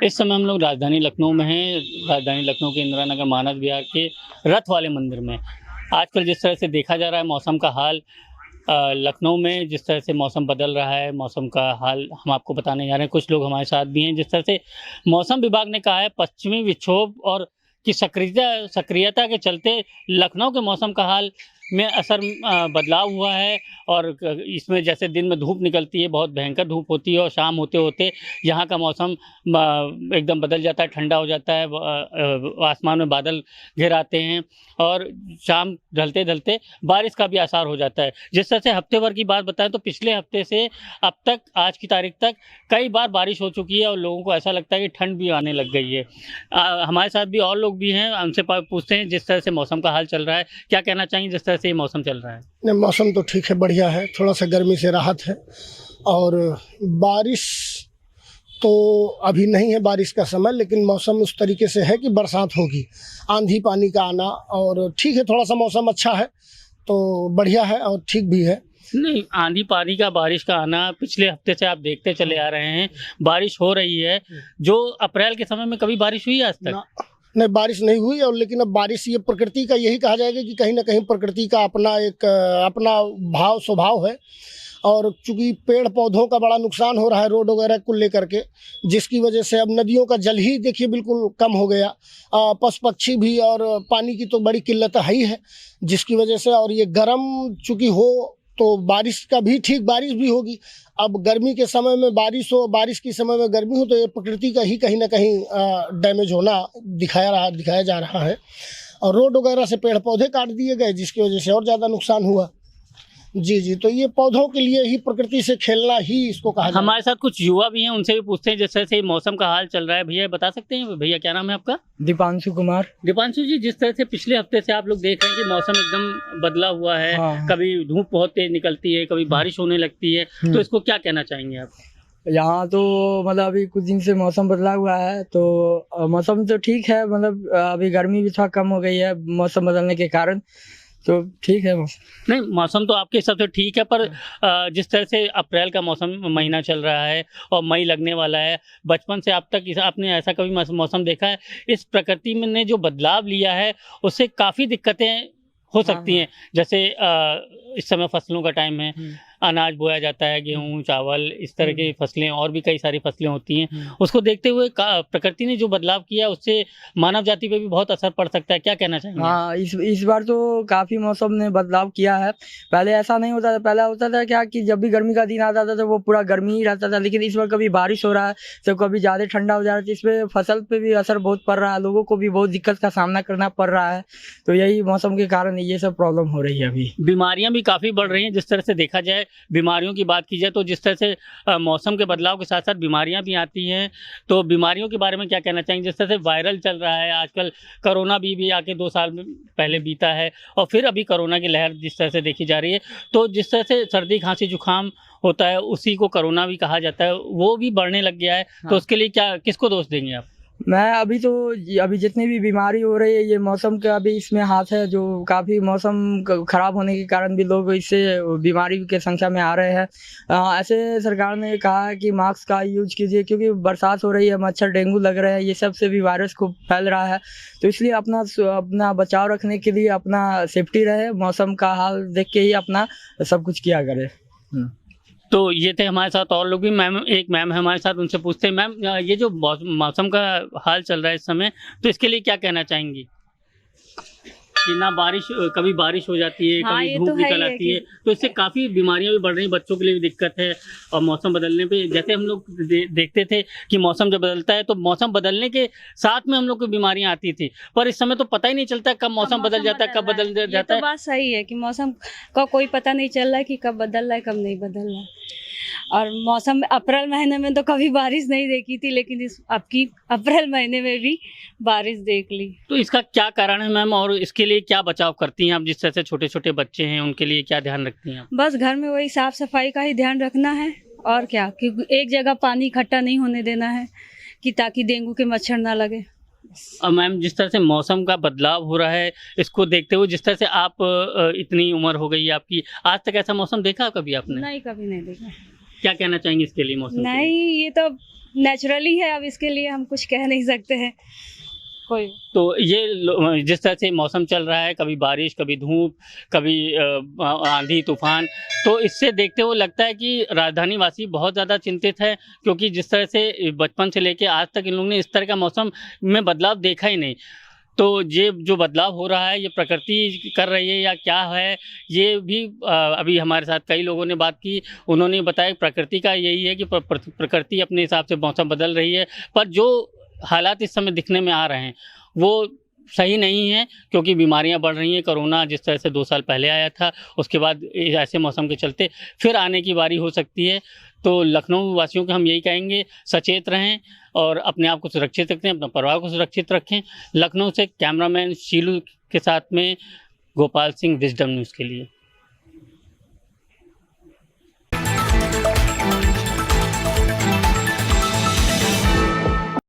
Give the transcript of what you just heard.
इस समय हम लोग राजधानी लखनऊ में हैं। राजधानी लखनऊ के इंदिरा नगर मानस विहार के रथ वाले मंदिर में आजकल जिस तरह से देखा जा रहा है मौसम का हाल, लखनऊ में जिस तरह से मौसम बदल रहा है, मौसम का हाल हम आपको बताने जा रहे हैं। कुछ लोग हमारे साथ भी हैं। जिस तरह से मौसम विभाग ने कहा है पश्चिमी विक्षोभ और की सक्रियता के चलते लखनऊ के मौसम का हाल में बदलाव हुआ है और इसमें जैसे दिन में धूप निकलती है, बहुत भयंकर धूप होती है और शाम होते होते यहाँ का मौसम एकदम बदल जाता है, ठंडा हो जाता है, आसमान में बादल घिर आते हैं और शाम ढलते ढलते बारिश का भी आसार हो जाता है। जिस तरह से हफ्ते भर की बात बताएं तो पिछले हफ्ते से अब तक आज की तारीख तक कई बार बारिश हो चुकी है और लोगों को ऐसा लगता है कि ठंड भी आने लग गई है। हमारे साथ भी और लोग भी हैं, उनसे पूछते हैं जिस तरह से मौसम का हाल चल रहा है, क्या कहना चाहेंगे जिस तरह से ये मौसम चल रहा है? नहीं, मौसम तो ठीक है, बढ़िया है, थोड़ा सा गर्मी से राहत है और बारिश तो अभी नहीं है बारिश का समय, लेकिन मौसम उस तरीके से है कि बरसात होगी, आंधी पानी का आना और ठीक है, थोड़ा सा मौसम अच्छा है तो बढ़िया है और ठीक भी है। नहीं, आंधी पानी का बारिश का आना पिछले हफ्ते से आप देखते चले आ रहे हैं, बारिश हो रही है। जो अप्रैल के समय में कभी बारिश हुई आज तक? नहीं, बारिश नहीं हुई और लेकिन अब बारिश ये प्रकृति का यही कहा जाएगा कि कहीं ना कहीं प्रकृति का अपना भाव स्वभाव है और चूंकि पेड़ पौधों का बड़ा नुकसान हो रहा है रोड वगैरह को लेकर के, जिसकी वजह से अब नदियों का जल ही देखिए बिल्कुल कम हो गया, पशु पक्षी भी और पानी की तो बड़ी किल्लत है ही है, जिसकी वजह से और ये गर्म चूंकि हो तो बारिश का भी ठीक बारिश भी होगी। अब गर्मी के समय में बारिश हो, बारिश के समय में गर्मी हो, तो ये प्रकृति का ही कहीं ना कहीं डैमेज होना दिखाया जा रहा है और रोड वगैरह से पेड़ पौधे काट दिए गए, जिसकी वजह से और ज़्यादा नुकसान हुआ। जी, तो ये पौधों के लिए ही प्रकृति से खेलना ही इसको कहा जाता है। हमारे साथ कुछ युवा भी हैं, उनसे भी पूछते हैं जिस तरह से मौसम का हाल चल रहा है। भैया बता सकते हैं? भैया क्या नाम है आपका? दीपांशु कुमार। दीपांशु जी, जिस तरह से पिछले हफ्ते से आप लोग देख रहे हैं कि मौसम एकदम बदला हुआ है, हाँ। कभी धूप बहुत तेज निकलती है, कभी बारिश होने लगती है, तो इसको क्या कहना चाहेंगे आप? यहाँ तो मतलब अभी कुछ दिन से मौसम बदला हुआ है, तो मौसम तो ठीक है, मतलब अभी गर्मी भी थोड़ा कम हो गई है मौसम बदलने के कारण, तो ठीक है मौसम। नहीं, मौसम तो आपके हिसाब से ठीक है, पर जिस तरह से अप्रैल का मौसम महीना चल रहा है और मई लगने वाला है, बचपन से अब तक आपने ऐसा कभी मौसम देखा है? इस प्रकृति में ने जो बदलाव लिया है उससे काफ़ी दिक्कतें हो सकती हैं। जैसे इस समय फसलों का टाइम है, अनाज बोया जाता है, गेहूं, चावल, इस तरह की फसलें और भी कई सारी फसलें होती हैं। उसको देखते हुए प्रकृति ने जो बदलाव किया उससे मानव जाति पे भी बहुत असर पड़ सकता है, क्या कहना चाहेंगे? हाँ, इस बार तो काफी मौसम ने बदलाव किया है। पहले ऐसा नहीं होता था, पहले होता था क्या कि जब भी गर्मी का दिन आता था तो वो पूरा गर्मी ही रहता था, लेकिन इस बार कभी बारिश हो रहा है तो कभी ज्यादा ठंडा हो जा रहा है, इसमें फसल पे भी असर बहुत पड़ रहा है, लोगों को भी बहुत दिक्कत का सामना करना पड़ रहा है। तो यही मौसम के कारण ये सब प्रॉब्लम हो रही है। अभी बीमारियां भी काफी बढ़ रही हैं। जिस तरह से देखा जाए, बीमारियों की बात की जाए तो जिस तरह से मौसम के बदलाव के साथ साथ बीमारियां भी आती हैं, तो बीमारियों के बारे में क्या कहना चाहेंगे? जिस तरह से वायरल चल रहा है आजकल, कोरोना भी आके 2 साल पहले बीता है और फिर अभी कोरोना की लहर जिस तरह से देखी जा रही है, तो जिस तरह से सर्दी खांसी जुकाम होता है उसी को कोरोना भी कहा जाता है, वो भी बढ़ने लग गया है। तो उसके लिए क्या, किसको दोष देंगे आप? मैं अभी जितनी भी बीमारी हो रही है ये मौसम का भी इसमें हाथ है, जो काफ़ी मौसम खराब होने के कारण भी लोग इससे बीमारी के संख्या में आ रहे हैं। ऐसे सरकार ने कहा है कि मास्क का यूज कीजिए, क्योंकि बरसात हो रही है, मच्छर डेंगू लग रहे हैं, ये सब से भी वायरस खूब फैल रहा है। तो इसलिए अपना बचाव रखने के लिए अपना सेफ्टी रहे, मौसम का हाल देख के ही अपना सब कुछ किया करे। तो ये थे हमारे साथ और लोग भी। एक मैम है हमारे साथ, उनसे पूछते हैं। मैम, ये जो मौसम का हाल चल रहा है इस समय, तो इसके लिए क्या कहना चाहेंगी? कि ना कभी बारिश हो जाती है, हाँ, कभी धूप निकल आती है, तो इससे काफ़ी बीमारियां भी बढ़ रही हैं, बच्चों के लिए भी दिक्कत है। और मौसम बदलने पे जैसे हम लोग देखते थे कि मौसम जब बदलता है तो मौसम बदलने के साथ में हम लोग को बीमारियां आती थी, पर इस समय तो पता ही नहीं चलता कब मौसम बदल जाता है, कब बदल जाता है। बात सही है कि मौसम का कोई पता नहीं चल रहा है कि कब बदल रहा है कब नहीं बदल रहा है। और मौसम अप्रैल महीने में तो कभी बारिश नहीं देखी थी, लेकिन आपकी अप्रैल महीने में भी बारिश देख ली। तो इसका क्या कारण है मैम, और इसके लिए क्या बचाव करती हैं आप? जिस तरह से छोटे छोटे बच्चे हैं उनके लिए क्या ध्यान रखती हैं आप? बस घर में वही साफ सफाई का ही ध्यान रखना है और क्या, क्योंकि एक जगह पानी इकट्ठा नहीं होने देना है कि ताकि डेंगू के मच्छर ना लगे। और मैम, जिस तरह से मौसम का बदलाव हो रहा है, इसको देखते हुए जिस तरह से आप इतनी उम्र हो गई है आपकी, आज तक ऐसा मौसम देखा कभी आपने? नहीं, कभी नहीं देखा। क्या कहना चाहेंगे इसके लिए मौसम? नहीं, ये तो नेचुरली है, अब इसके लिए हम कुछ कह नहीं सकते हैं कोई। तो ये जिस तरह से मौसम चल रहा है, कभी बारिश, कभी धूप, कभी आंधी तूफान, तो इससे देखते हुए लगता है कि राजधानी वासी बहुत ज़्यादा चिंतित है, क्योंकि जिस तरह से बचपन से लेके आज तक इन लोगों ने इस तरह का मौसम में बदलाव देखा ही नहीं। तो ये जो बदलाव हो रहा है, ये प्रकृति कर रही है या क्या है, ये भी अभी हमारे साथ कई लोगों ने बात की। उन्होंने बताया प्रकृति का यही है कि प्रकृति अपने हिसाब से मौसम बदल रही है, पर जो हालात इस समय दिखने में आ रहे हैं वो सही नहीं है, क्योंकि बीमारियां बढ़ रही हैं। कोरोना जिस तरह से 2 साल पहले आया था, उसके बाद ऐसे मौसम के चलते फिर आने की बारी हो सकती है। तो लखनऊ वासियों को हम यही कहेंगे, सचेत रहें और अपने आप को सुरक्षित रखें, अपने परिवार को सुरक्षित रखें। लखनऊ से कैमरामैन शीलू के साथ में गोपाल सिंह, विजडम न्यूज़ के लिए।